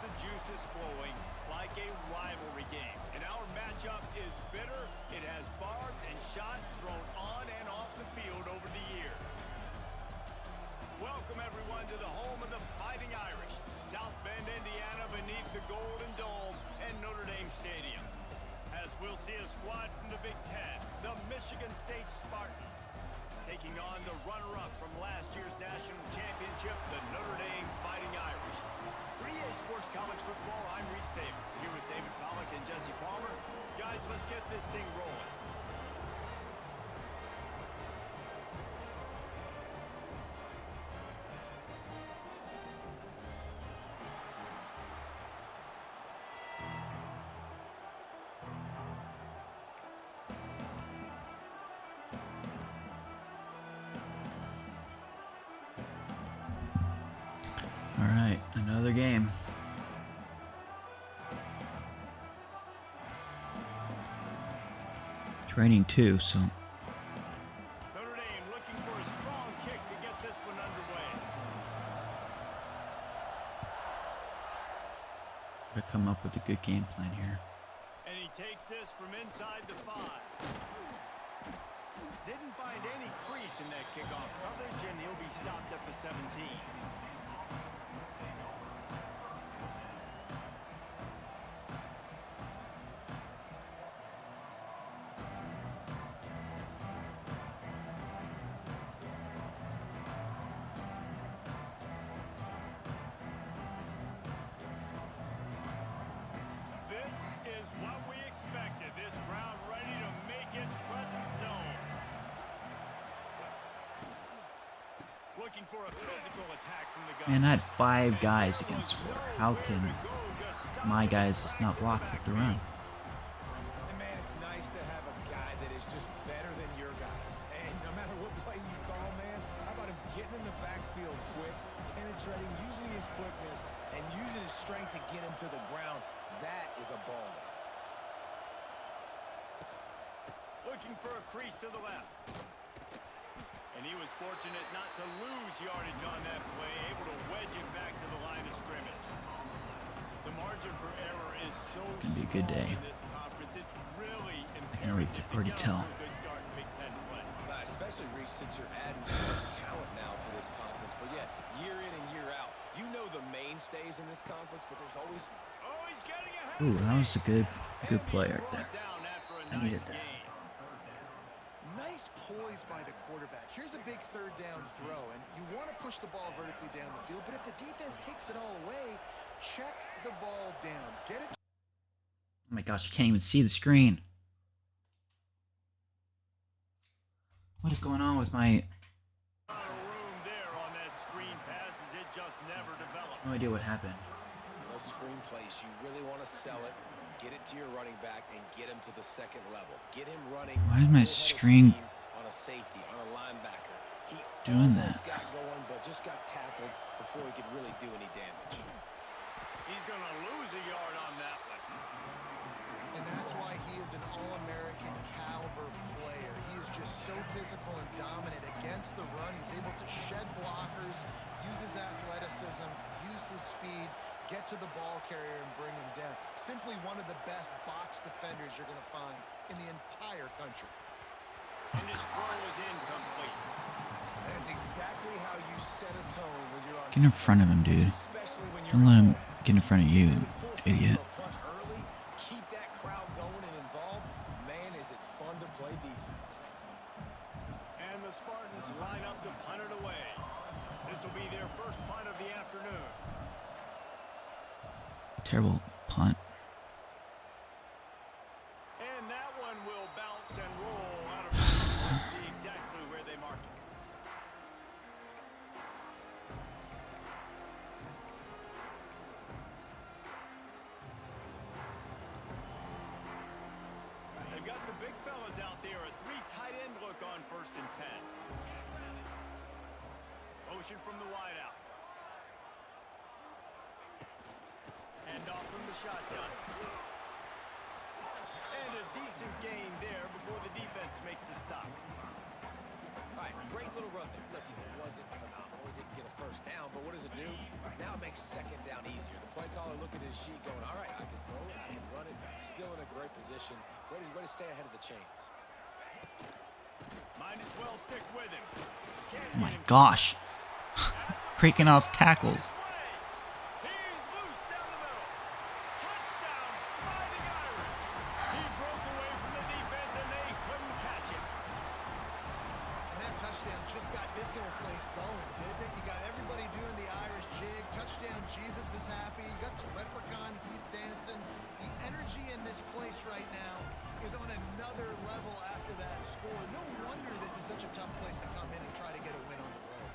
the juices flowing like a rivalry game. And our matchup is bitter. It has barbs and shots thrown on and off the field over the years. Welcome, everyone, to the home of the Fighting Irish, South Bend, Indiana, beneath the Golden Dome and Notre Dame Stadium. As we'll see a squad from the Big Ten, the Michigan State Spartans, taking on the runner-up from last year's national championship, the Notre Dame Fighting Irish. For EA Sports College Football, I'm Reese Davis, here with David Pollack and Jesse Palmer. Guys, let's get this thing rolling. All right, another game. Training too, so. Notre Dame looking for a strong kick to get this one underway. Gotta come up with a good game plan here. And he takes this from inside the 5. Didn't find any crease in that kickoff coverage, and he'll be stopped at the 17. This is what we expected. This crowd ready to make its presence known. Looking for a physical attack from the gun. Man, I had 5 guys against 4. How can my guys just not block the run? And man, it's nice to have a guy that is just better than your guys. And no matter what play you call, man, how about him getting in the backfield quick, penetrating, using his quickness, and using his strength to get him to the ground. That is a ball. Looking for a crease to the left. And he was fortunate not to lose yardage on that play, able to wedge it back to the line of scrimmage. The margin for error is so Gonna be a good day. small in this conference. It's really I can already imperative to tell. get off to a good start in Big Ten play. Especially, Reese, since you're adding so much talent now to this conference. But yeah, year in and year out, you know the mainstays in this conference, but there's always... Oh, he's getting ahead. Ooh, that was a good play right there. Down after a I needed nice that. game. Nice poise by the quarterback. Here's a big third down throw, and you want to push the ball vertically down the field, but if the defense takes it all away, check the ball down. Get it. Oh my gosh, you can't even see the screen. What is going on with my... Room there on that screen pass as it just never developed. No idea what happened. Those screen plays, you really want to sell it, get it to your running back, and get him to the second level. Get him running. Why is my screen on a safety, on a linebacker? He doing almost that? got going, but just got tackled before he could really do any damage. He's going to lose a yard on that one. And that's why he is an All-American caliber player. He is just so physical and dominant against the run. He's able to shed blockers, use his athleticism, use his speed, get to the ball carrier and bring him down. Simply one of the best box defenders you're going to find in the entire country. And his throw is incomplete. That is exactly how you set a tone when you're on. Get in front of him, dude. Especially when you're Don't let him get in front of you, Force him idiot. to punt early, keep that crowd going and involved. Man, is it fun to play defense. And the Spartans line up to punt it away. This will be their first punt of the afternoon. Terrible punt. And that one will bounce and roll out of bounds. Let's see exactly where they mark it. They've got the big fellas out there. A 3 tight end look on 1st and 10. Motion from the wideout. Hand off from the shotgun. And a decent gain there before the defense makes the stop. All right, great little run there. Listen, it wasn't phenomenal. He didn't get a first down, but what does it do? Now it makes second down easier. The play caller looking at his sheet going, all right, I can throw it, I can run it. Still in a great position. Way to stay ahead of the chains. Might as well stick with him. Oh my gosh. Breaking off tackles. He's loose down the middle. Touchdown, Fighting Irish. He broke away from the defense and they couldn't catch him. And that touchdown just got this whole place going, didn't it? You got everybody doing the Irish jig. Touchdown, Jesus is happy. You got the leprechaun, he's dancing. The energy in this place right now is on another level after that score. No wonder this is such a tough place to come in and try to get a win on the road.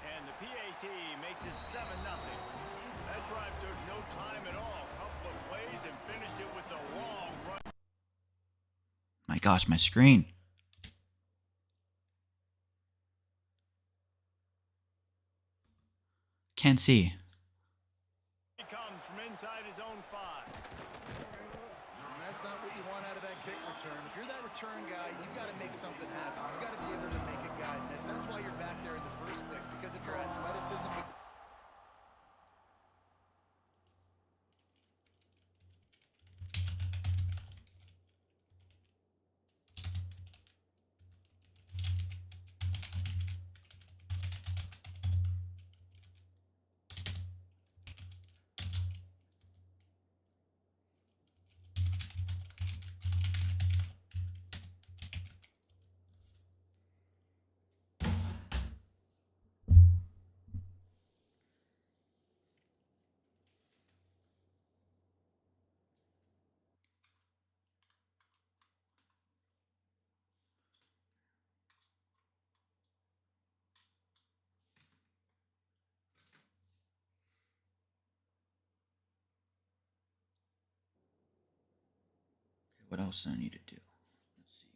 And the PAT makes it 7-0. That drive took no time at all. Couple of plays and finished it with a long run. My gosh, my screen. Can't see. He comes from inside his own 5. And that's not what you want out of that kick return. If you're that return guy, you've got to make something happen. You've got to be able to make a guy miss. That's why you're back there in the first place, because of your athleticism. What else do I need to do? Let's see.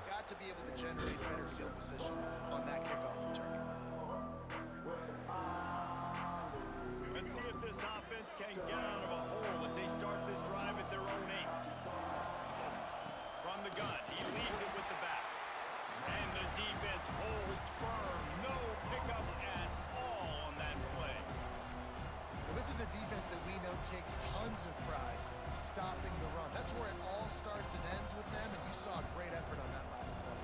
Got to be able to generate better field position on that kickoff return. Let's see if this offense can get out of a hole as they start this drive at their own 8. From the gun, he leaves it with the back. And the defense holds firm. No pickup at all on that play. Well, this is a defense that we know takes tons of pride stopping the run. That's where it all starts and ends with them, and you saw a great effort on that last play.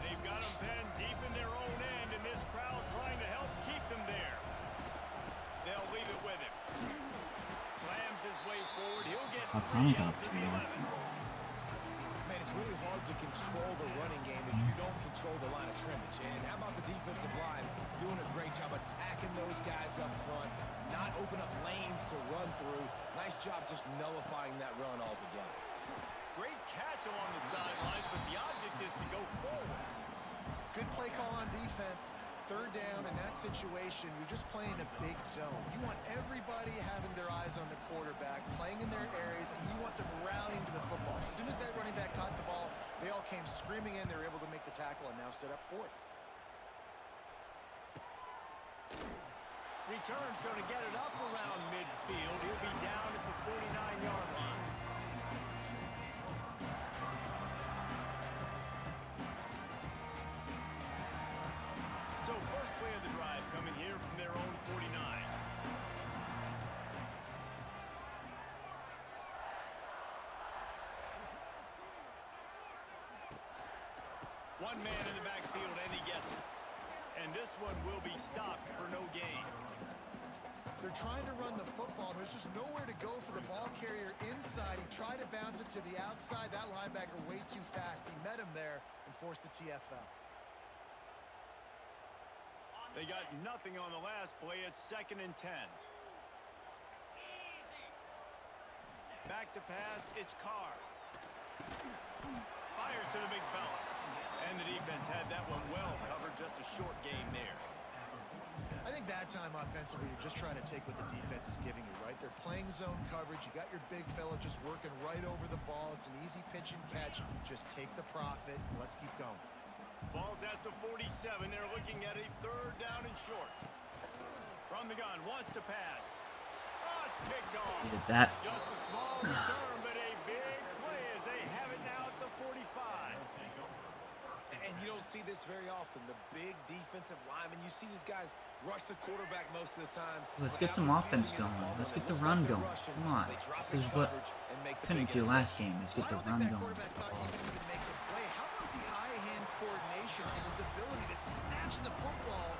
They've got him penned deep in their own end, and this crowd trying to help keep them there. They'll leave it with him. Slams his way forward. He'll get Tommy 3 got out to the 3 there. 11. Man, it's really hard to control the running game if you don't control the line of scrimmage. And how about the defensive line doing a great job attacking those guys up front, not open up lanes to run through. Nice job just nullifying that run altogether. Great catch along the sidelines, but the object is to go forward. Good play call on defense. Third down in that situation, you're just playing a big zone. You want everybody having their eyes on the quarterback, playing in their areas, and you want them rallying to the football. As soon as that running back caught the ball, they all came screaming in. They were able to make the tackle and now set up fourth. Return's going to get it up around midfield. He'll be down at the 49-yard line. So first play of the drive coming here from their own 49. One man in the backfield, and he gets it. And this one will be stopped for no gain. They're trying to run the football. There's just nowhere tried to bounce it to the outside. That linebacker way too fast. He met him there and forced the TFL. They got nothing on the last play. It's 2nd and 10. Back to pass. It's Carr. Fires to the big fella. And the defense had that one well covered. Just a short game there. I think that time offensively, you're just trying to take what the defense is giving you, right? They're playing zone coverage. You got your big fella just working right over the ball. It's an easy pitch and catch. Just take the profit. Let's keep going. Ball's at the 47. They're looking at a 3rd down and short. From the gun, wants to pass. Oh, it's picked off. Needed that. Just a small return, but a big play as they have it now at the 45. And you don't see this very often. The big defensive linemen, you see these guys rush the quarterback most of the time. Let's get some offense going. Let's get the run going. Come on. This is what couldn't do last game, is get the run going. Thought he could even make the play. How about the eye-hand coordination and his ability to snatch the football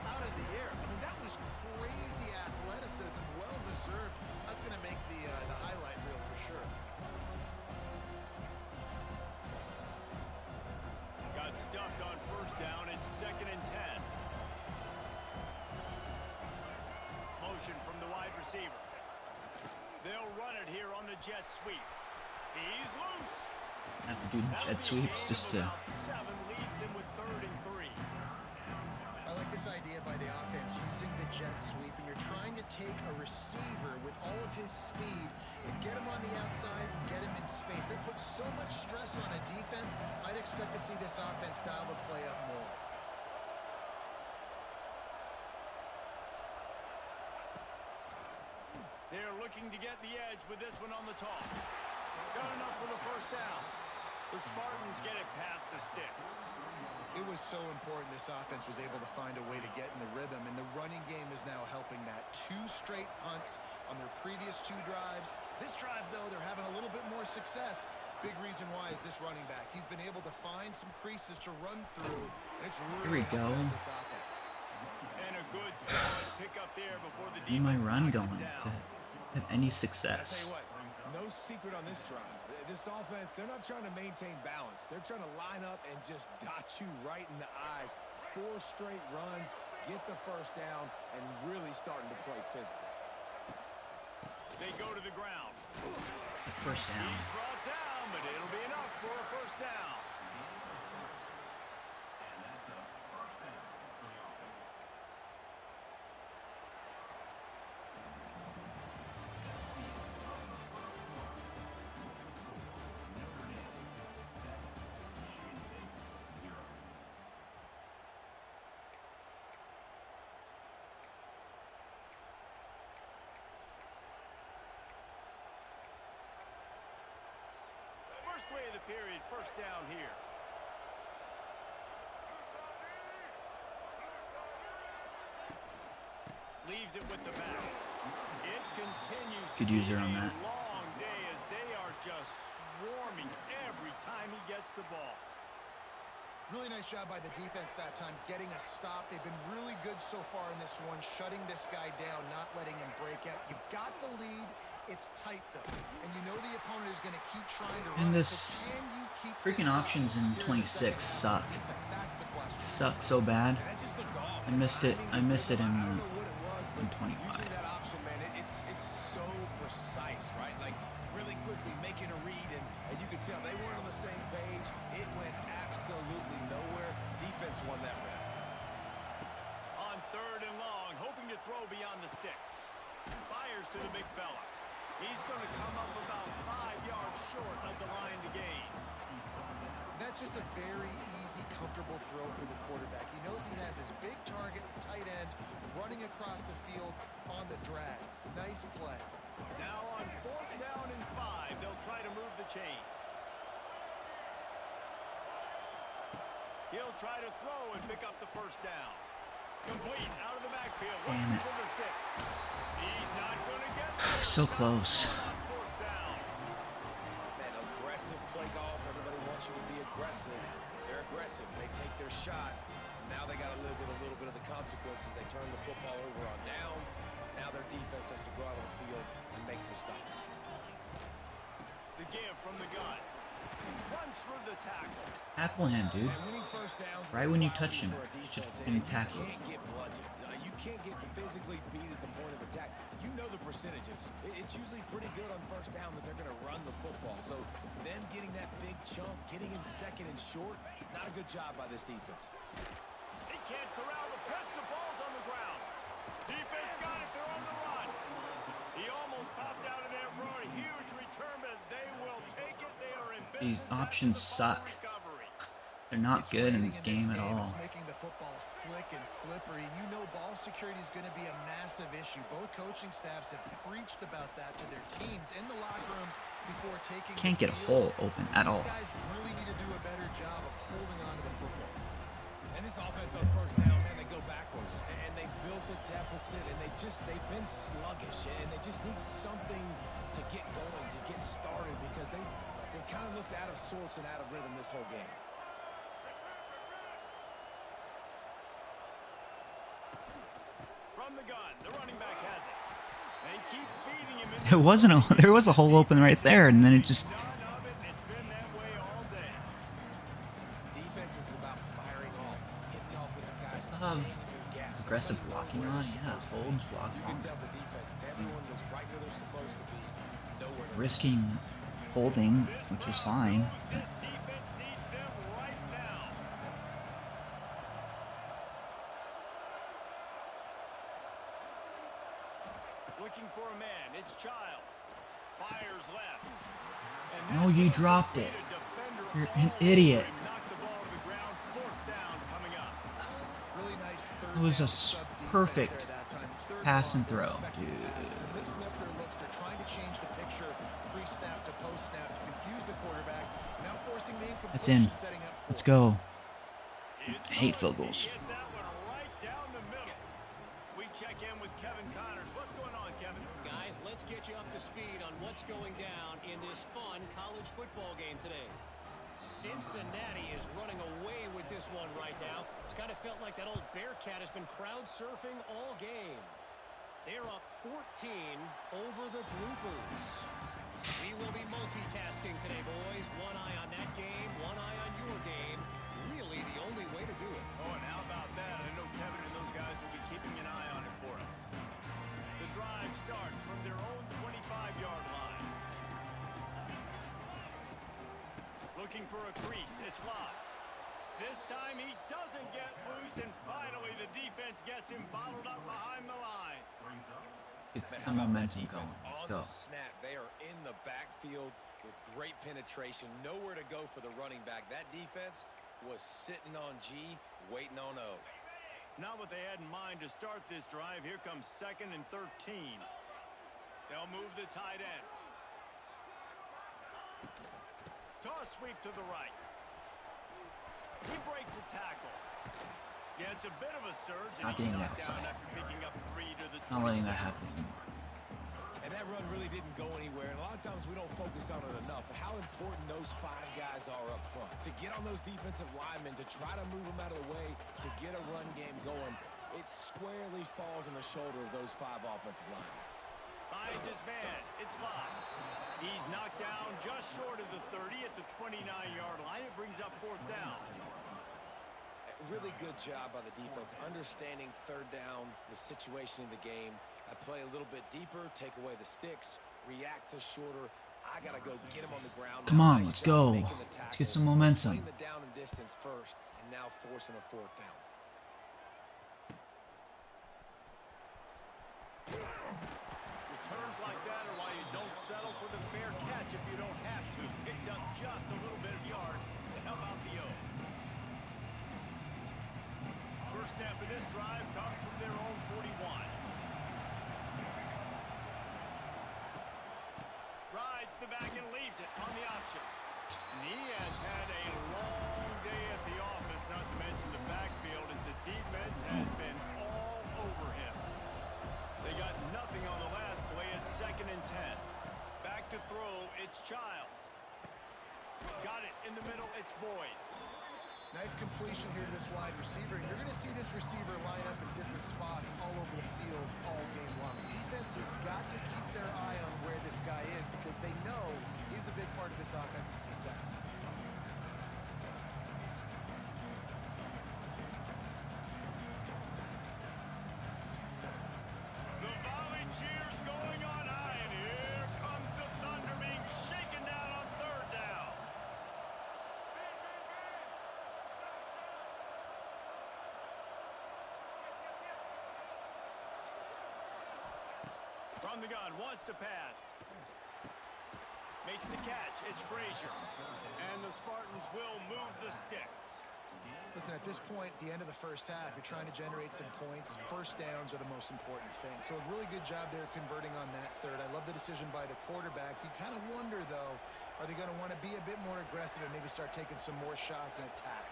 out of the air? I mean, that was crazy athleticism, well-deserved. That's going to make the highlight reel for sure. Got stuffed on 1st down. It's 2nd and 10. Motion from the wide receiver. They'll run it here on the jet sweep. He's loose. I have to do jet sweeps just to... 7 leaves him with 3rd and 3. I like this idea by the offense, using the jet sweep, and you're trying to take a receiver with all of his speed and get him on the outside and get him in space. They put so much stress on a defense. I'd expect to see this offense dial the play up more. They're looking to get the edge with this one on the toss. Got enough for the 1st down. The Spartans get it past the sticks. It was so important this offense was able to find a way to get in the rhythm, and the running game is now helping that. 2 straight punts on their previous 2 drives. This drive, though, they're having a little bit more success. Big reason why is this running back. He's been able to find some creases to run through, and it's really Here we go. this offense. And a good solid pickup there before the Need my defense run knocks it going down. to have any I success. tell you what, no secret on this drive. This offense, they're not trying to maintain balance. They're trying to line up and just dot you right in the eyes. 4 straight runs, get the 1st down, and really starting to play physical. They go to the ground. 1st down. He's brought down, but it'll be enough for a 1st down. First play of the period, 1st down here. Leaves it with the back. It continues Good to be user on a that. long day as they are just swarming every time he gets the ball. Really nice job by the defense that time, getting a stop. They've been really good so far in this one, shutting this guy down, not letting him break out. You've got the lead. It's tight, though, and you know the opponent is going to keep trying to run. And this Can you keep freaking this up options in here the 26 second half? suck. That's the question. Suck so bad. And that just looked off. I missed it. I missed it in I don't know what it was, but 25. usually that option, man, it's so precise, right? Like really quickly making a read, and you could tell they weren't on the same page. It went absolutely nowhere. Defense won that round. On 3rd and long, hoping to throw beyond the sticks. Fires to the big fella. He's going to come up about 5 yards short of the line to gain. That's just a very easy, comfortable throw for the quarterback. He knows he has his big target, tight end, running across the field on the drag. Nice play. Now on 4th down and 5, they'll try to move the chains. He'll try to throw and pick up the 1st down. Complete out of the backfield. Damn Looking it. for the sticks. He's not going to get So close. on 4th down. Man, aggressive play calls. Everybody wants you to be aggressive. They're aggressive. They take their shot. Now they got to live with a little bit of the consequences. They turn the football over on downs. Now their defense has to go out on the field and make some stops. for the tackle. Tackle him, dude. And winning first downs Right is when you vital touch him, for a you should defense, have been and tackled. You can't get bludgeoned. You can't get physically beat at the point of attack. You know the percentages. It's usually pretty good on first down that they're going to run the football. So them getting that big chunk, getting in second and short, not a good job by this defense. He can't corral the pitch. The ball's on the ground. Defense got it. They're on the run. He almost popped out of there for a huge return, but they will take it. They are in These business options suck. They're not good in this game at all. It's making the football slick and slippery. And you know ball security is going to be a massive issue. Both coaching staffs have preached about that to their teams in the locker rooms before taking Can't get a hole open at all. These guys really need to do a better job of holding on to the football. And this offense on first down, man, they go backwards. And they built a deficit, and they've been sluggish. And they just need something to get going, to get started, because they've kind of looked out of sorts and out of rhythm this whole game. From the gun, the running back has it. They keep feeding him. There was a hole open right there, and then it just. None of it. It's been that way all day. Defense is about firing off, hitting the offensive guys, I staying have in your gaps. aggressive blocking on. Yeah, holds, block You can on. tell the defense, everyone was right where they're supposed to be. Nowhere to Risking holding, which is fine. This defense needs them right now. Looking for a man. It's Childs. Fires left. And No, you dropped it. You're an idiot. knocked the ball to the ground. Fourth down coming up. Really nice It was a sub-defense perfect there that time. It's third pass and down. They're throw, expecting dude. passes. They're mixing up their looks. They're trying to change the picture pre-snap to post-snap to confuse the quarterback. Now forcing the That's in. incompletion, setting up Let's fourth. go. I hate field goals. He hit that one right down the middle. We check in with Kevin Connors. What's going on, Kevin? Guys, let's get you up to speed on what's going down in this fun college football game today. Cincinnati is running away with this one right now. It's kind of felt like that old Bearcat has been crowd surfing all game. They're up 14 over the Groupers. We will be multitasking today, boys. One eye on that game, one eye on your game. Really the only way to do it. Oh, and how about that? I know Kevin and those guys will be keeping an eye on it for us. The drive starts from their own 25-yard line. Looking for a crease. It's Lott. This time he doesn't get loose, and finally the defense gets him bottled up behind the line. Get Man, some how about that momentum defense going. Let's on go. the snap? They are in the backfield with great penetration. Nowhere to go for the running back. That defense was sitting on G, waiting on O. Not what they had in mind to start this drive. Here comes 2nd and 13. They'll move the tight end. Toss sweep to the right. He breaks a tackle. Yeah, it's a bit of a surge. And Not he getting knocked outside. down after picking up 3 to the Not letting that 26. happen anymore. And that run really didn't go anywhere. And a lot of times we don't focus on it enough. But how important those 5 guys are up front. To get on those defensive linemen, to try to move them out of the way, to get a run game going, it squarely falls on the shoulder of those 5 offensive linemen. Finds his man. It's Lott. He's knocked down just short of the 30 at the 29-yard line. It brings up 4th down. Really good job by the defense, understanding 3rd down, the situation in the game. I play a little bit deeper, take away the sticks, react to shorter. I got to go get him on the ground. Come Now, on, nice let's job go. making the Let's get tackle, some momentum. playing the down and distance first, and now forcing a 4th down. Returns like that are why you don't settle for the fair catch if you don't have to. Picks up just a little bit of yards to help out the O. First snap of this drive comes from their own 41. Rides the back and leaves it on the option. And he has had a long day at the office, not to mention the backfield, as the defense has been all over him. They got nothing on the last play. It's 2nd and 10. Back to throw. It's Childs. Got it in the middle. It's Boyd. Nice completion here to this wide receiver. You're going to see this receiver line up in different spots all over the field all game long. Defense has got to keep their eye on where this guy is because they know he's a big part of this offense's success. On the gun, wants to pass. Makes the catch. It's Frazier. And the Spartans will move the sticks. Listen, at this point, the end of the first half, you're trying to generate some points. First downs are the most important thing. So a really good job there converting on that third. I love the decision by the quarterback. You kind of wonder, though, are they going to want to be a bit more aggressive and maybe start taking some more shots and attack?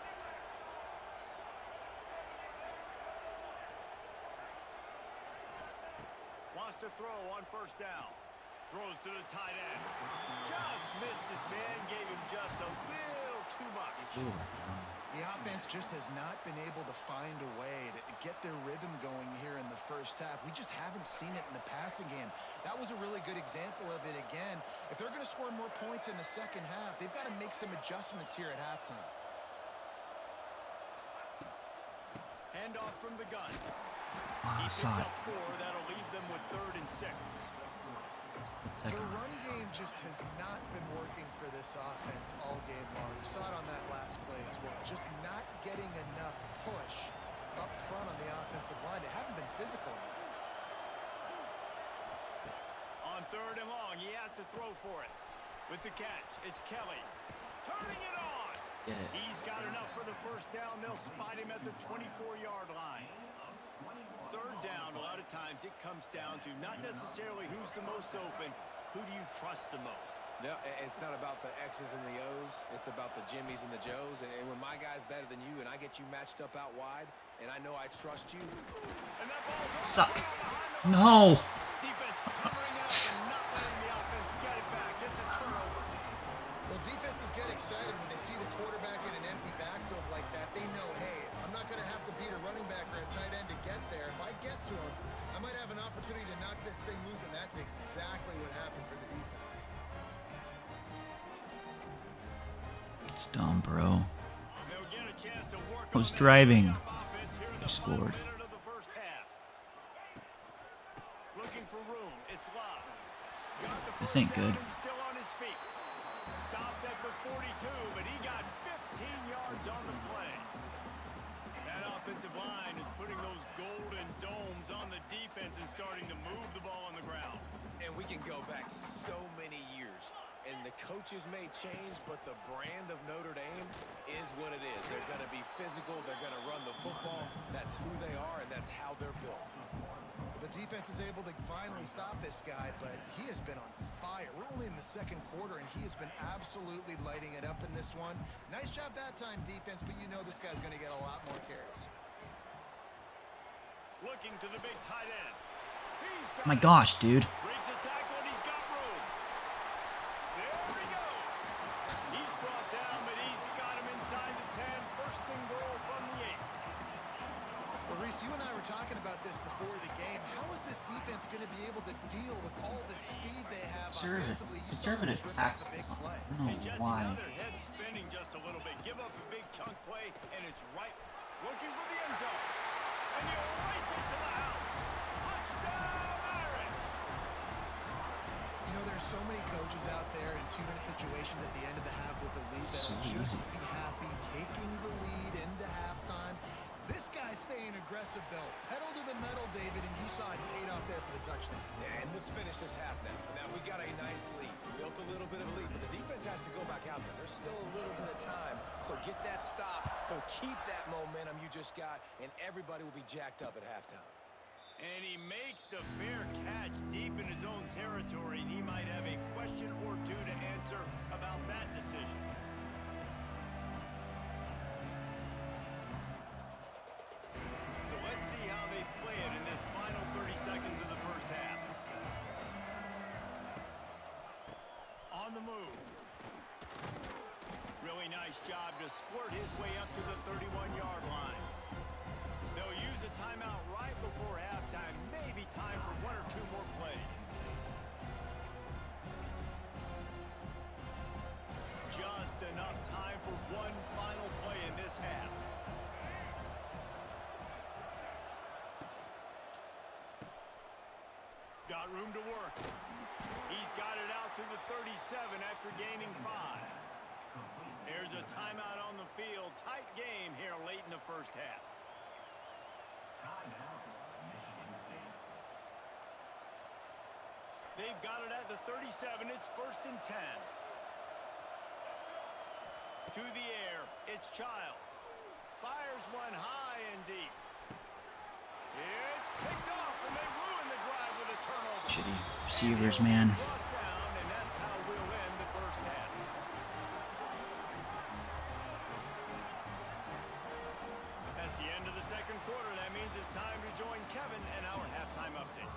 Wants to throw on first down. Throws to the tight end. Just missed his man. Gave him just a little too much. Ooh, The offense just has not been able to find a way to get their rhythm going here in the first half. We just haven't seen it in the passing game. That was a really good example of it again. If they're going to score more points in the second half, they've got to make some adjustments here at halftime. Handoff from the gun. I He picks saw it. up 4. That'll leave them with 3rd and 6. The run game just has not been working for this offense all game long. We saw it on that last play as well. Just not getting enough push up front on the offensive line. They haven't been physical enough. On 3rd and long, he has to throw for it. With the catch, it's Kelly. Turning it on. Get it. He's got enough for the first down. They'll spot him at the 24-yard line. 3rd down, a lot of times it comes down to not necessarily who's the most open, who do you trust the most? No, it's not about the X's and the O's. It's about the Jimmys and the Joes. And when my guy's better than you and I get you matched up out wide and I know I trust you. And that ball's Suck. No. defense covering up and not letting the offense get it back. It's a turnover. Well, defenses get excited when they see the quarterback in an empty backfield like that. They know, hey, I'm not going to have to beat a running back or a tight end to get there. If I get to him, I might have an opportunity to knock this thing loose, and that's exactly what happened for the defense. It's dumb, bro. They'll get a chance to work I was on driving. that offense here in the I final scored. minute of the first half. Looking for room. It's Love. Got the This first ain't down good. and still on his feet. Stopped at the 42, but he got 15 yards on the play. That offensive line is putting those golden domes on the defense and starting to move the ball on the ground. And we can go back so many years. And the coaches may change, but the brand of Notre Dame is what it is. They're going to be physical. They're going to run the football. That's who they are, and that's how they're built. The defense is able to finally stop this guy, but he has been on fire. We're only in the second quarter, and he has been absolutely lighting it up in this one. Nice job that time, defense, but you know this guy's going to get a lot more carries. Looking to the big tight end. He's got My it. gosh, dude. Breaks a tackle and he's got room. There he goes. He's brought down, but he's got him inside the 10. First and goal from the 8. Well, Reese, you and I were talking about this before the game. How is this defense going to be able to deal with all the speed they have offensively? You saw them Conservative just rip up tackles. the big I play. don't know And Jesse, why. now their head's spinning just a little bit. Give up a big chunk play, and it's right. Looking for the end zone. And you race it to the house. Touchdown, Irish. You know, there's so many coaches out there in 2-minute situations at the end of the half with the lead that So are just easy. be happy taking the lead into halftime. This guy's staying aggressive, though. Pedal to the metal, David, and you saw it paid off there for the touchdown. And let's finish this half now. Now, we got a nice lead. Built a little bit of a lead, but the defense has to go back out there. There's still a little bit of time. So get that stop to keep that momentum you just got, and everybody will be jacked up at halftime. And he makes the fair catch deep in his own territory, and he might have a question or two to answer about that decision. So let's see how they play it in this final 30 seconds of the first half. On the move. Really nice job to squirt his way up to the 31-yard line. They'll use a timeout right before halftime. Maybe time for 1 or 2 more plays. Just enough time for one final play in this half. Got room to work. He's got it out to the 37 after gaining 5. There's a timeout on the field. Tight game here late in the first half. They've got it at the 37. It's 1st and 10. To the air, it's Childs. Fires one high and deep. It's picked off, and they ruin the drive with a turnover. Shitty receivers, man. Brought down, and that's how we'll end the first half. That's the end of the second quarter. That means it's time to join Kevin and our halftime update.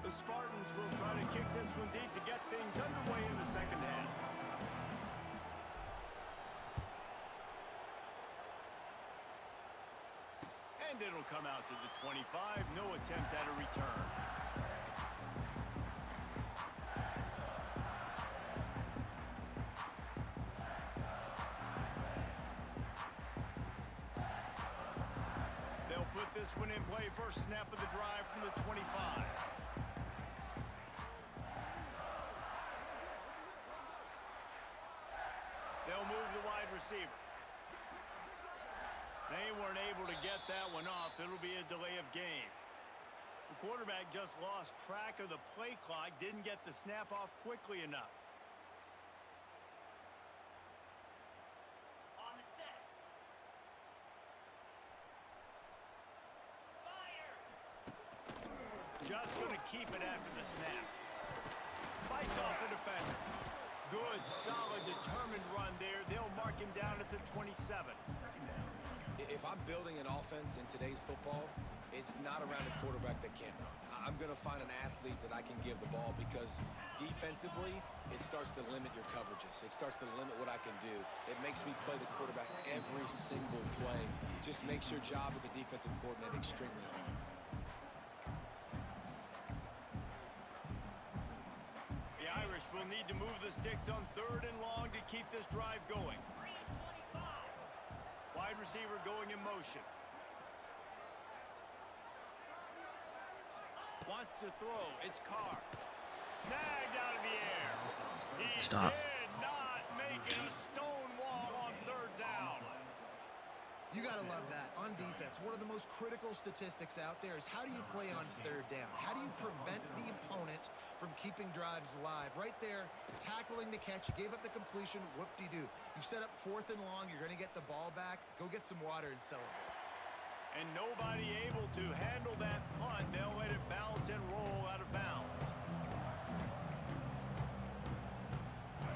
The Spartans will try to kick this one deep to get things underway in the second half. And it'll come out to the 25. No attempt at a return. They'll put this one in play. First snap of the drive from the 25. They'll move the wide receiver. They weren't able to get that one off. It'll be a delay of game. The quarterback just lost track of the play clock, didn't get the snap off quickly enough. On the set. Just going to keep it after the snap. Fights off a defender. Good, solid, determined run there. They'll mark him down at the 27. If I'm building an offense in today's football, it's not around a quarterback that can't run. I'm going to find an athlete that I can give the ball because defensively, it starts to limit your coverages. It starts to limit what I can do. It makes me play the quarterback every single play. Just makes your job as a defensive coordinator extremely hard. The Irish will need to move the sticks on 3rd and long to keep this drive going. Wide receiver going in motion. Wants to throw. It's Carr. Snagged out of the air. He Stop. did not make it a stone wall on 3rd down. You got to love that. On defense, one of the most critical statistics out there is how do you play on 3rd down? How do you prevent the opponent from keeping drives alive? Right there, tackling the catch. You gave up the completion. Whoop-de-doo. You've set up 4th and long. You're going to get the ball back. Go get some water and celebrate. And nobody able to handle that punt. They'll let it bounce and roll out of bounds.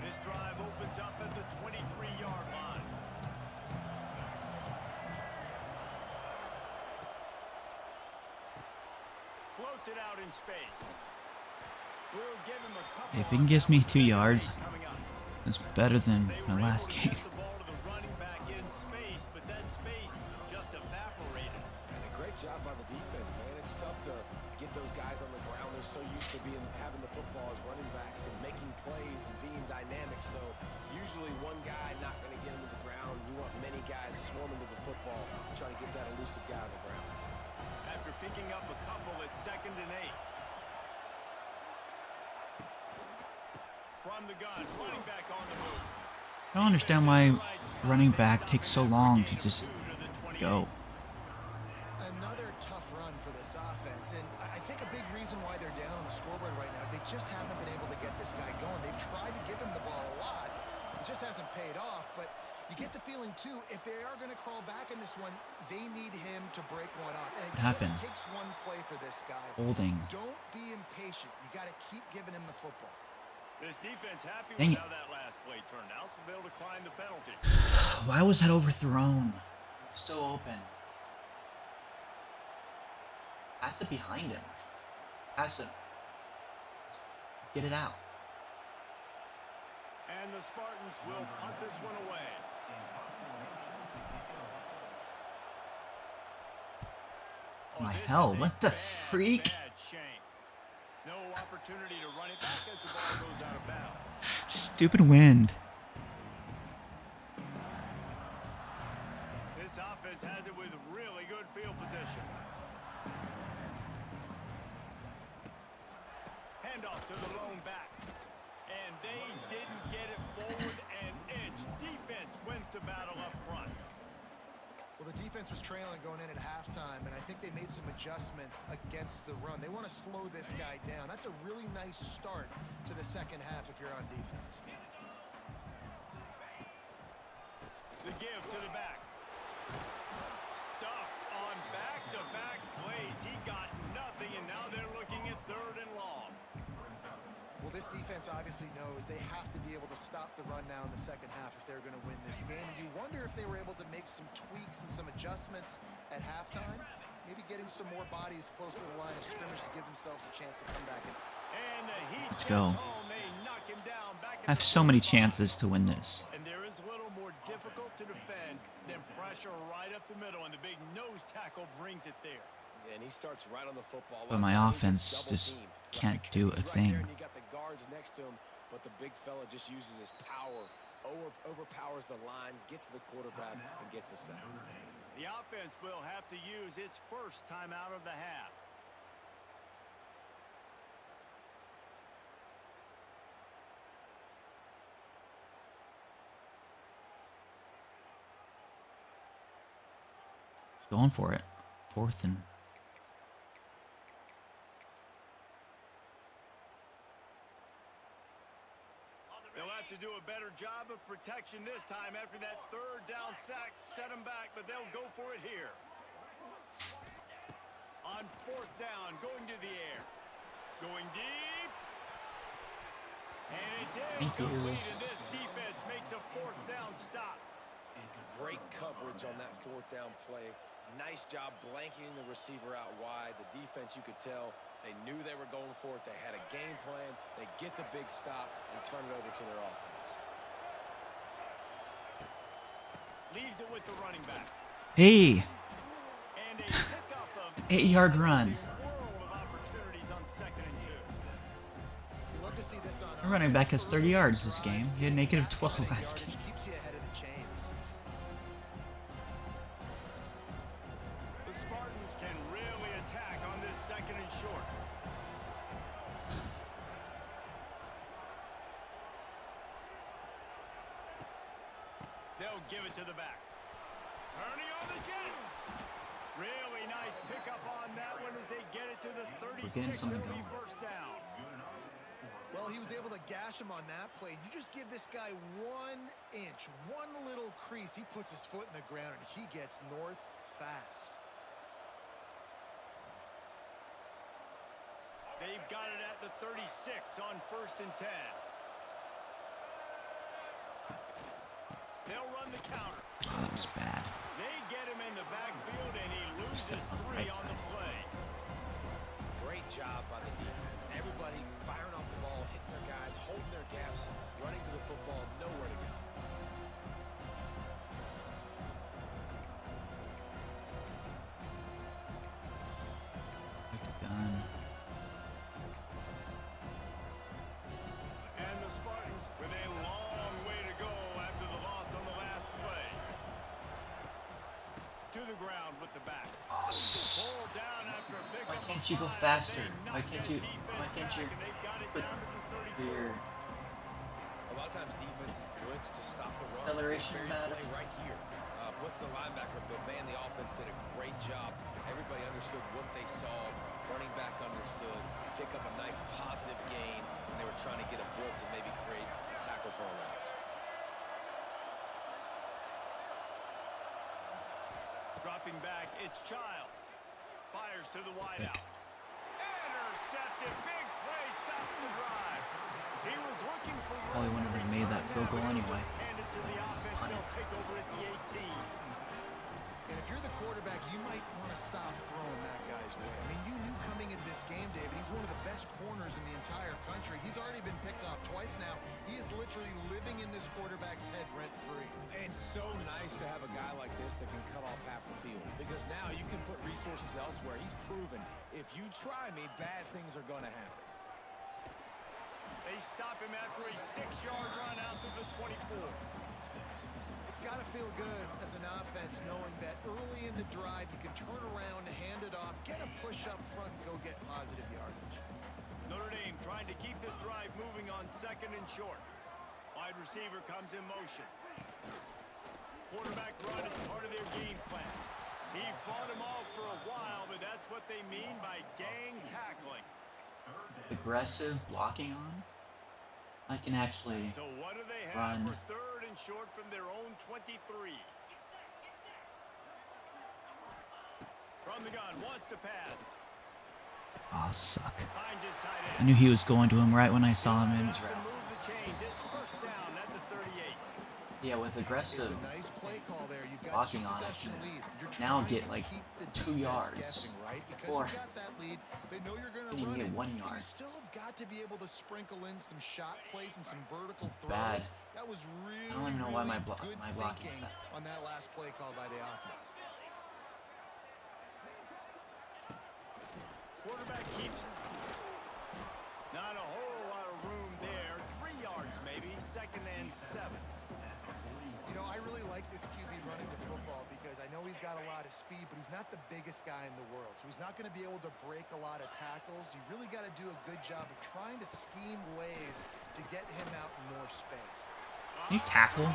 This drive opens up at the 23-yard line. Floats it out in space. We'll give him a couple. If it gives me 2 yards, coming up. it's better than They my were last able to game. get the ball to the running back in space, but that space just evaporated. And a great job by the defense, man. It's tough to get those guys on the ground. They're so used to having the football as running backs and making plays and being dynamic. So usually one guy not going to get him to the ground. You want many guys swarming to the football, trying to get that elusive guy on the ground. After picking up a couple, it's 2nd and 8. From the gun, running back on the move. I don't understand why running back takes so long to just go. Another tough run for this offense, and I think a big reason why they're down on the scoreboard right now is they just haven't been able to get this guy going. They've tried to give him the ball a lot. It just hasn't paid off, but you get the feeling, too, if they are going to crawl back in this one, they need him to break one off. And it happened? just takes one play for this guy. Holding. Don't be impatient. You got to keep giving him the football. This defense happy Dang with it. how that last play turned out, so they'll decline the penalty. Why was that overthrown? So open. Pass it behind him. Pass it. Get it out. And the Spartans will punt this one away. My This hell, is a what the bad, freak? bad shank. No opportunity to run it back as the ball goes out of bounds. Stupid wind. This offense has it with really good field position. Handoff to the lone back. And they didn't get it forward an inch. defense wins the battle up front. Well, the defense was trailing going in at halftime, and I think they made some adjustments against the run. They want to slow this guy down. That's a really nice start to the second half if you're on defense. The give to the back. Stuff on back-to-back plays. He got nothing, and now they're looking at 3rd and long. Well, this defense obviously knows they have to be able to stop the run now in the second half if they're going to win this game. And you wonder if they were able to make some tweaks and some adjustments at halftime, maybe getting some more bodies close to the line of scrimmage to give themselves a chance to come back in. And the Heat Let's go. home. They knock him down back I have so many chances to win this. And there is a little more difficult to defend than pressure right up the middle, and the big nose tackle brings it there. And he starts right on the football. But my offense just can't do a thing. You got the guards next to him, but the big fella just uses his power, overpowers the lines, gets to the quarterback, and gets the sack. The offense will have to use its first timeout of the half. Going for it. 4th and... They'll have to do a better job of protection this time after that 3rd down sack set them back, but they'll go for it here. On 4th down, going to the air. Going deep. And it's incomplete, and this defense makes a 4th down stop. Great coverage on that 4th down play. Nice job blanketing the receiver out wide. The defense, you could tell, they knew they were going for it. They had a game plan. They get the big stop and turn it over to their offense. Leaves it with the running back. Hey! And a pickup of 8-yard run. world of opportunities on 2nd and 2. You love to see this on Our running back has 30 yards this game. He had negative 12 last game. Keeps you ahead of the chains. The Spartans can really attack on this 2nd and short. They'll give it to the back. Turning on the Jets. Really nice pickup on that one as they get it to the 36. getting something It'll be going. 1st down. Well, he was able to gash him on that play. You just give this guy 1 inch, one little crease. He puts his foot in the ground, and he gets north fast. They've got it at the 36 on 1st and 10. They'll run the counter. Oh, that was bad. They get him in the backfield, and he loses on the 3 right on the side. play. Great job by the defense. Everybody firing off the ball, hitting their guys, holding their gaps, running to the football, nowhere to go. Like a gun. And the Spartans with a long way to go after the loss on the last play. To the ground with the back. Oh, Pulled down after a pickup. why can't of you go 5. faster? They Why knock can't that you? defense Why can't back, you and they've got it put down to the 34. your A lot of times defenses blitz to stop the run. acceleration Very pattern? play right here. Blitz the linebacker, but man, the offense did a great job. Everybody understood what they saw. Running back understood. Pick up a nice positive gain when they were trying to get a blitz and maybe create a tackle for a loss. Dropping back, it's Childs. Fires to the wideout. Intercepted. Big play. Stops the drive. He was looking for Probably room wouldn't to have made that return field goal now, but anyway. just hand it to the offense. Punt it. They'll take over at the 18. And if you're the quarterback, you might want to stop throwing that guy's way. I mean, you knew coming into this game, David, he's one of the best corners in the entire country. He's already been picked off twice now. He is literally living in this quarterback's head rent-free. And so nice to have a guy like this that can cut off half the field, because now you can put resources elsewhere. He's proven if you try me, bad things are going to happen. They stop him after a 6-yard run out to the 24. It's got to feel good as an offense knowing that early in the drive you can turn around, hand it off, get a push up front, and go get positive yardage. Notre Dame trying to keep this drive moving on 2nd and short. Wide receiver comes in motion. Quarterback run is part of their game plan. He fought him off for a while, but that's what they mean by gang tackling. Aggressive blocking on. I can actually So what do they have run. for third and short from their own 23? From the gun, wants to pass. Oh, suck. Finds his tight end. I knew he was going to him right when I saw him in his To route. move the chains. It's first down at the 38. Yeah, with aggressive It's a nice play call there. You've got blocking on it, possession lead. You're now trying get to like keep the 2 defense yards. guessing, right? Because Or you got that lead, they know you're going to can even run get it. 1 But yard. you still have got to be able to sprinkle in some shot plays and some vertical throws. Bad. That was really, I don't even know why my good blocking thinking is on that last play call by the offense. Quarterback keeps it. Not a whole lot of room there. 3 yards maybe. Second and 7. You know, I really like this QB running the football because I know he's got a lot of speed, but he's not the biggest guy in the world. So he's not going to be able to break a lot of tackles. You really got to do a good job of trying to scheme ways to get him out in more space. Can you tackle,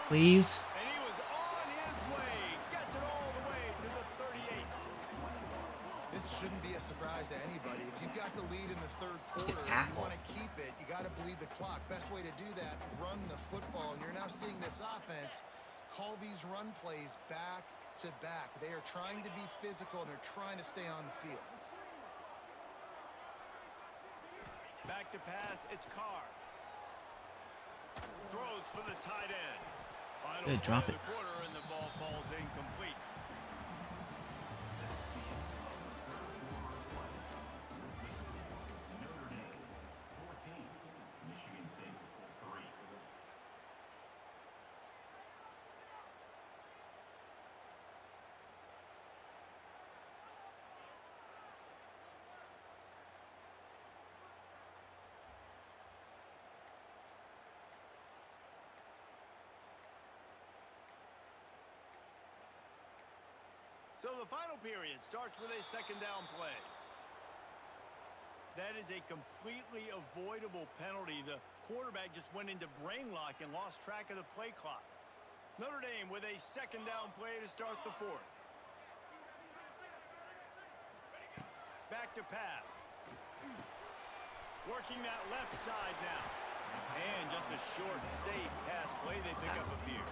please? And he was on his way. Gets it all the way to the 38. This shouldn't be a surprise to anybody. If you've got the lead in the third Like a quarter, you tackle. want to keep it, you got to bleed the clock. Best way to do that, run the football. And you're now seeing this offense call these run plays back to back. They are trying to be physical, and they're trying to stay on the field. Back to pass. It's Carr. Throws for the tight end. Final Good, play drop of it. the quarter, and the ball falls incomplete. So the final period starts with a second down play. That is a completely avoidable penalty. The quarterback just went into brain lock and lost track of the play clock. Notre Dame with a second down play to start the fourth. Back to pass. Working that left side now. And just a short, safe pass play. They pick up a few.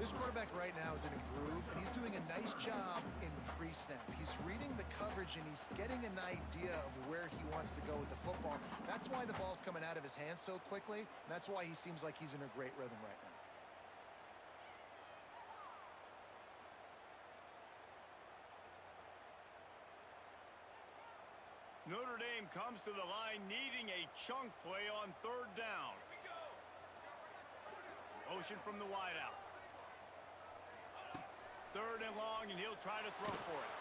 This quarterback right now is in a groove, and he's doing a nice job in the pre-snap. He's reading the coverage, and he's getting an idea of where he wants to go with the football. That's why the ball's coming out of his hands so quickly, and that's why he seems like he's in a great rhythm right now. Notre Dame comes to the line needing a chunk play on third down. Motion from the wideout. Third and long, and he'll try to throw for it.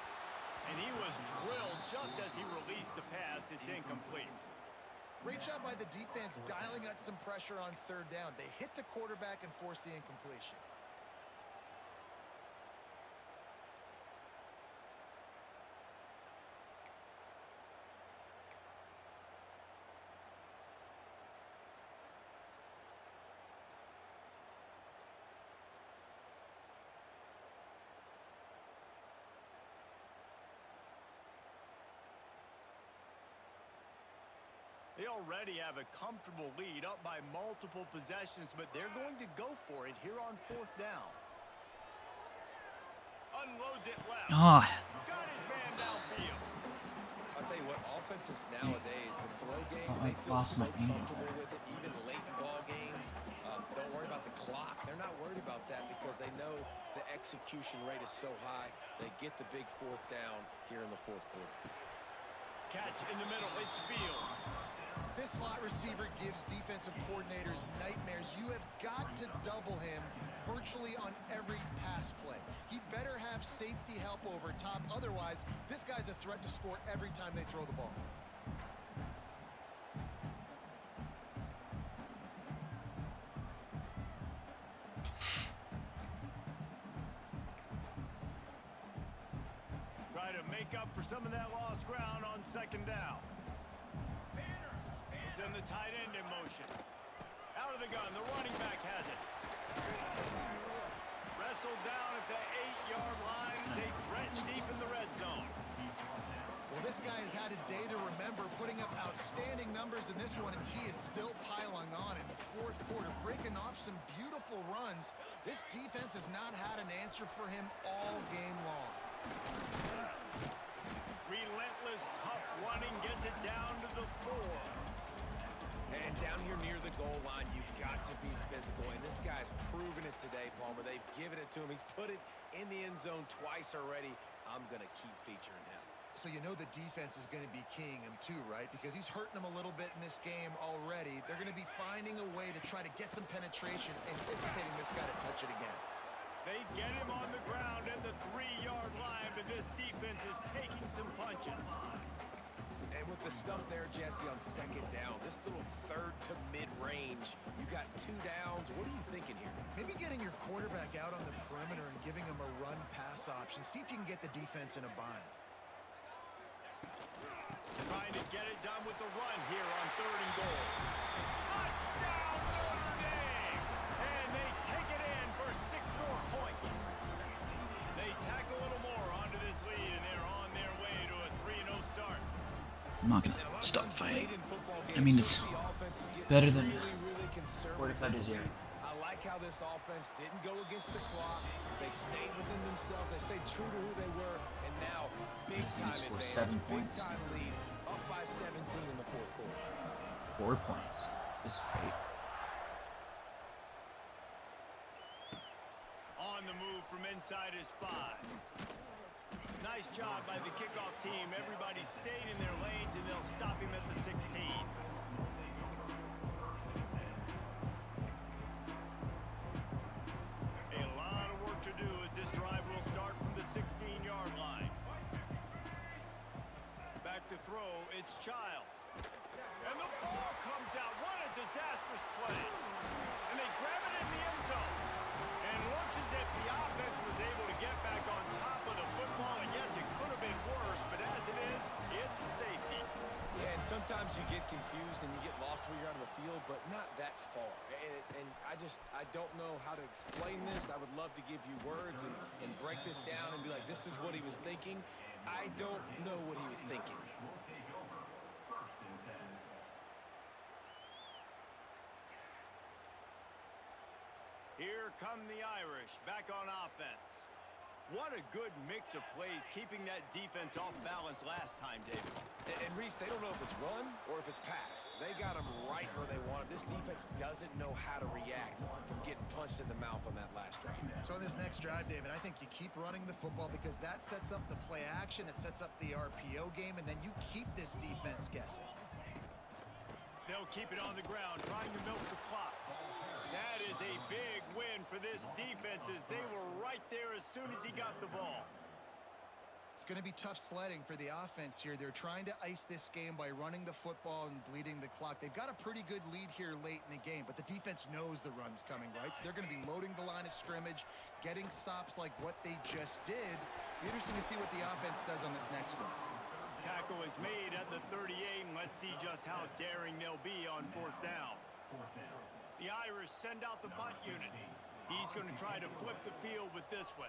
And he was drilled just as he released the pass. It's incomplete. Great job by the defense dialing out some pressure on third down. They hit the quarterback and forced the incompletion. They already have a comfortable lead up by multiple possessions, but they're going to go for it here on fourth down. Unloads it left. Oh, Got his man downfield. I'll tell you what, offenses nowadays, the throw game, Oh, they I feel lost so my angle. comfortable with it, even late in ball games. Don't worry about the clock. They're not worried about that because they know the execution rate is so high. They get the big fourth down here in the fourth quarter. Catch in the middle. It's Fields. This slot receiver gives defensive coordinators nightmares. You have got to double him virtually on every pass play. He better have safety help over top. Otherwise, this guy's a threat to score every time they throw the ball. Try to make up for some of that lost ground on second down. Send the tight end in motion. Out of the gun, the running back has it. Wrestled down at the 8-yard line as they threaten deep in the red zone. Well, this guy has had a day to remember, putting up outstanding numbers in this one, and he is still piling on in the fourth quarter, breaking off some beautiful runs. This defense has not had an answer for him all game long. Relentless, tough running gets it down to the 4. And down here near the goal line, you've got to be physical. And this guy's proven it today, Palmer. They've given it to him. He's put it in the end zone twice already. I'm going to keep featuring him. So you know the defense is going to be keying him too, right? Because he's hurting them a little bit in this game already. They're going to be finding a way to try to get some penetration, anticipating this guy to touch it again. They get him on the ground at the 3-yard line, but this defense is taking some punches. And with the stuff there, Jesse, on second down, this little third to mid-range, you got 2 downs. What are you thinking here? Maybe getting your quarterback out on the perimeter and giving him a run-pass option. See if you can get the defense in a bind. Trying to get it done with the run here on 3rd and goal. Touchdown, Notre Dame! And they take it in for 6 more points. They tack a little more onto this lead, and they're on their way to a 3-0 start. I'm not gonna stop fighting. I mean, it's better than 45-0. I like how this offense didn't go against the clock. They stayed within themselves. They stayed true to who they were. And now, big time Score advantage, 7 points. big time lead, up by 17 in the fourth quarter. 4 points. This is great. On the move from inside his 5. Nice job by the kickoff team. Everybody stayed in their lanes, and they'll stop him at the 16. A lot of work to do as this drive will start from the 16-yard line. Back to throw, it's Childs. And the ball comes out. What a disastrous play. And they grab it in the end zone. And it looks as if the offense was able to get back on top of the football. And yes, it could have been worse, but as it is, it's a safety. Yeah, and sometimes you get confused and you get lost when you're out of the field, but not that far. And I don't know how to explain this. I would love to give you words and break this down and be like, this is what he was thinking. I don't know what he was thinking. Here come the Irish back on offense. What a good mix of plays, keeping that defense off balance last time, David. And Reese, they don't know if it's run or if it's pass. They got them right where they want it. This defense doesn't know how to react from getting punched in the mouth on that last drive. So in this next drive, David, I think you keep running the football because that sets up the play action, it sets up the RPO game, and then you keep this defense guessing. They'll keep it on the ground, trying to milk the clock. That is a big win for this defense as they were right there as soon as he got the ball. It's going to be tough sledding for the offense here. They're trying to ice this game by running the football and bleeding the clock. They've got a pretty good lead here late in the game, but the defense knows the run's coming, right? So they're going to be loading the line of scrimmage, getting stops like what they just did. Be interesting to see what the offense does on this next one. Tackle is made at the 38, and let's see just how daring they'll be on 4th down. The Irish send out the punt unit. He's going to try to flip the field with this one.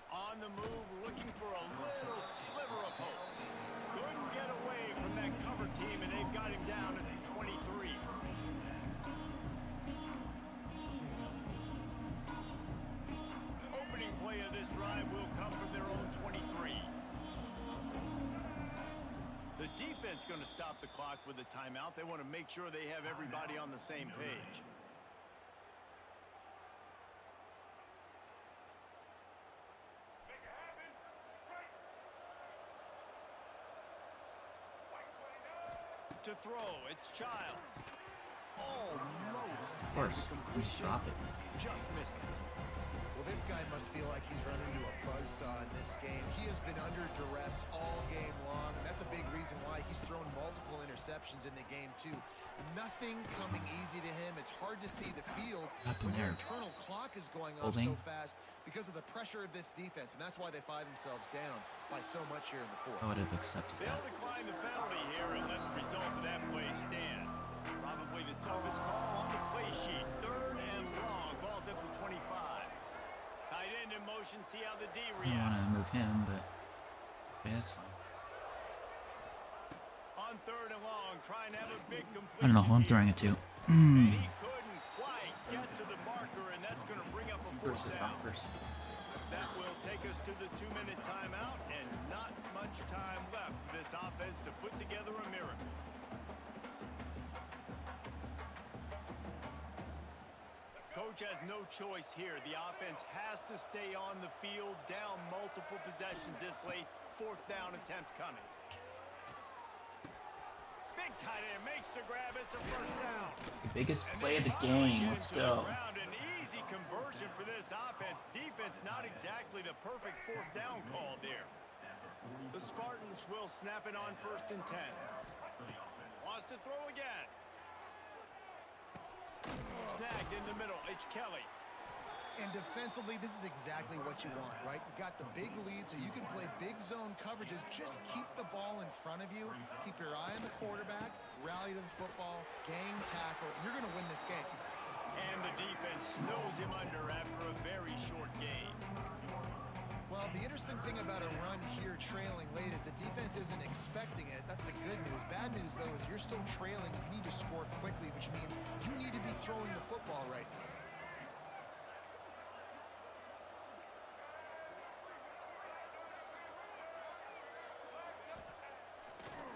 On the move, looking for a little sliver of hope. Couldn't get away from that cover team, and they've got him down at the 23. Opening play of this drive will come from their own 23. The defense going to stop the clock with a timeout. They want to make sure they have everybody on the same page. To throw, it's Childs. Almost Of course, you just drop it. Just missed it. Well, this guy must feel like he's running into a buzzsaw in this game. He has been under duress all game long, and that's a big reason why he's thrown multiple interceptions in the game, too. Nothing coming easy to him. It's hard to see the field when your internal clock is going off so fast because of the pressure of this defense, and that's why they find themselves down by so much here in the fourth. I would have accepted that. They'll decline the penalty here and let the result of that play stand. Probably the toughest call on the play sheet. 3rd and long. Ball's at the 25. Tight end in motion. See how the D I reacts. don't want to move him, but yeah, that's fine. On 3rd and long, trying to have a big completion. I don't know who I'm throwing it to. And he couldn't quite get to the marker, and that's going to bring up a 4th down. That will take us to the 2-minute timeout, and not much time left for this offense to put together a miracle. Coach has no choice here. The offense has to stay on the field, down multiple possessions this late. 4th down attempt coming. Big tight end makes the grab. It's a 1st down. The biggest play of the game. Let's go. An easy conversion for this offense. Defense not exactly the perfect 4th down call there. The Spartans will snap it on 1st and 10. Wants to throw again. Snagged in the middle. It's Kelly. And defensively, this is exactly what you want, right? You got the big lead, so you can play big zone coverages. Just keep the ball in front of you. Keep your eye on the quarterback. Rally to the football. Gang tackle. You're going to win this game. And the defense snows him under after a very short gain. Well, the interesting thing about a run here trailing late is the defense isn't expecting it. That's the good news. Bad news, though, is you're still trailing. You need to score quickly, which means you need to be throwing the football right now.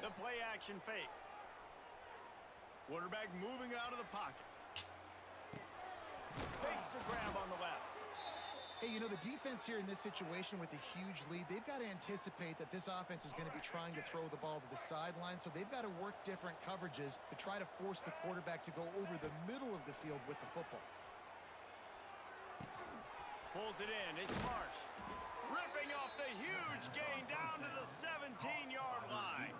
The play action fake. Quarterback moving out of the pocket. Makes the grab on the left. Hey, you know, the defense here in this situation with a huge lead, they've got to anticipate that this offense is going to be trying to throw the ball to the sideline, so they've got to work different coverages to try to force the quarterback to go over the middle of the field with the football. Pulls it in. It's Marsh. Ripping off the huge gain down to the 17-yard line.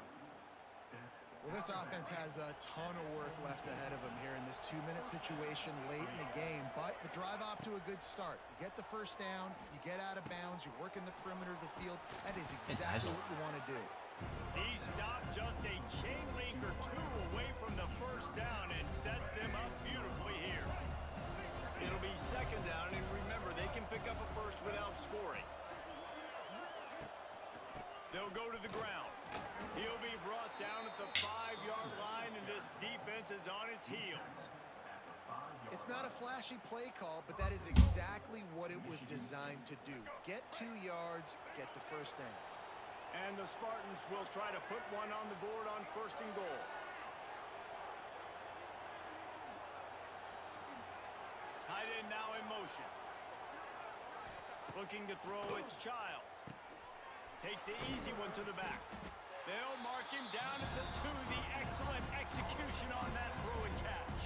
Well, this offense has a ton of work left ahead of them here in this 2-minute situation late in the game, but the drive off to a good start. You get the 1st down, you get out of bounds, you work in the perimeter of the field. That is exactly what you want to do. He stopped just a chain link or 2 away from the 1st down and sets them up beautifully here. It'll be 2nd down, and remember, they can pick up a 1st without scoring. They'll go to the ground. He'll be brought down at the 5-yard line, and this defense is on its heels. It's not a flashy play call, but that is exactly what it was designed to do. Get 2 yards, get the 1st down. And the Spartans will try to put one on the board on 1st and goal. Tight end now in motion. Looking to throw, it's Childs. Takes the easy one to the back. They'll mark him down at the 2. The excellent execution on that throw and catch.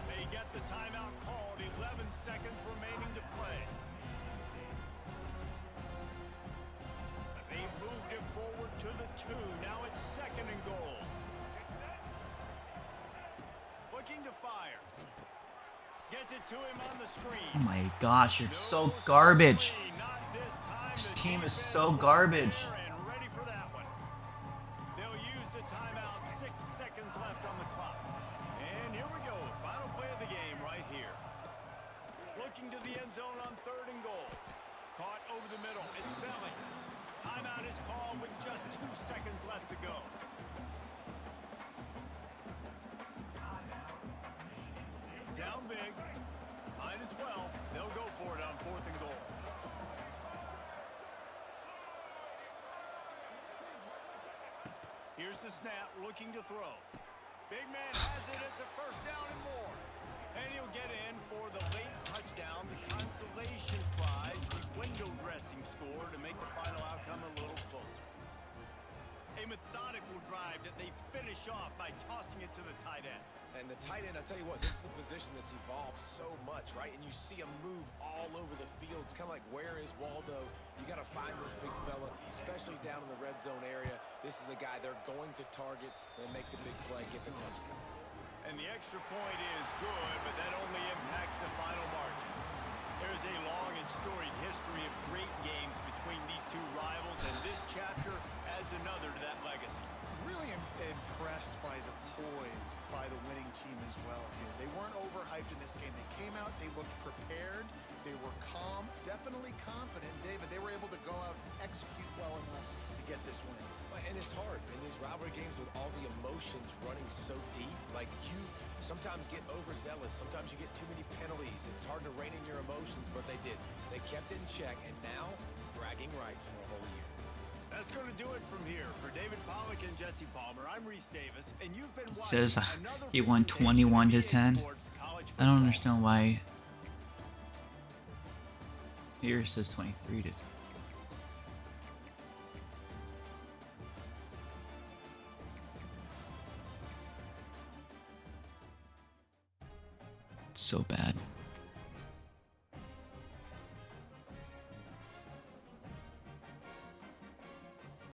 They get the timeout called. 11 seconds remaining to play. They moved it forward to the 2. Now it's 2nd and goal. Looking to fire. Gets it to him on the screen. Oh my gosh, you're so garbage. This team is so garbage. And ready for that one. They'll use the timeout. 6 seconds left on the clock. And here we go. Final play of the game right here. Looking to the end zone on 3rd and goal. Caught over the middle. It's Belly. Timeout is called with just 2 seconds left to go. Down big. Might as well. They'll go for it on 4th and goal. Here's the snap, looking to throw. Big man has it. It's a 1st down and more. And he'll get in for the late touchdown, the consolation prize, the window dressing score to make the final outcome a little closer. A methodical drive that they finish off by tossing it to the tight end. And the tight end, I'll tell you what, this is a position that's evolved so much, right? And you see him move all over the field. It's kind of like, where is Waldo? You got to find this big fella, especially down in the red zone area. This is the guy they're going to target and make the big play, get the touchdown. And the extra point is good, but that only impacts the final margin. There's a long and storied history of great games between these two rivals, and this chapter adds another to that legacy. Really impressed by the poise by the winning team as well here. They weren't overhyped in this game. They came out, they looked prepared, they were calm, definitely confident. David, they were able to go out and execute well enough to get this win. And it's hard in these rivalry games with all the emotions running so deep. Like, you sometimes get overzealous. Sometimes you get too many penalties. It's hard to rein in your emotions, but they did. They kept it in check, and now bragging rights for a whole year. That's going to do it from here. For David Pollack and Jesse Palmer, I'm Reese Davis, and you've been It watching says another he won presentation of 21 to EA 10. Sports College I don't Football. understand why. Here it says 23 to 10. So bad.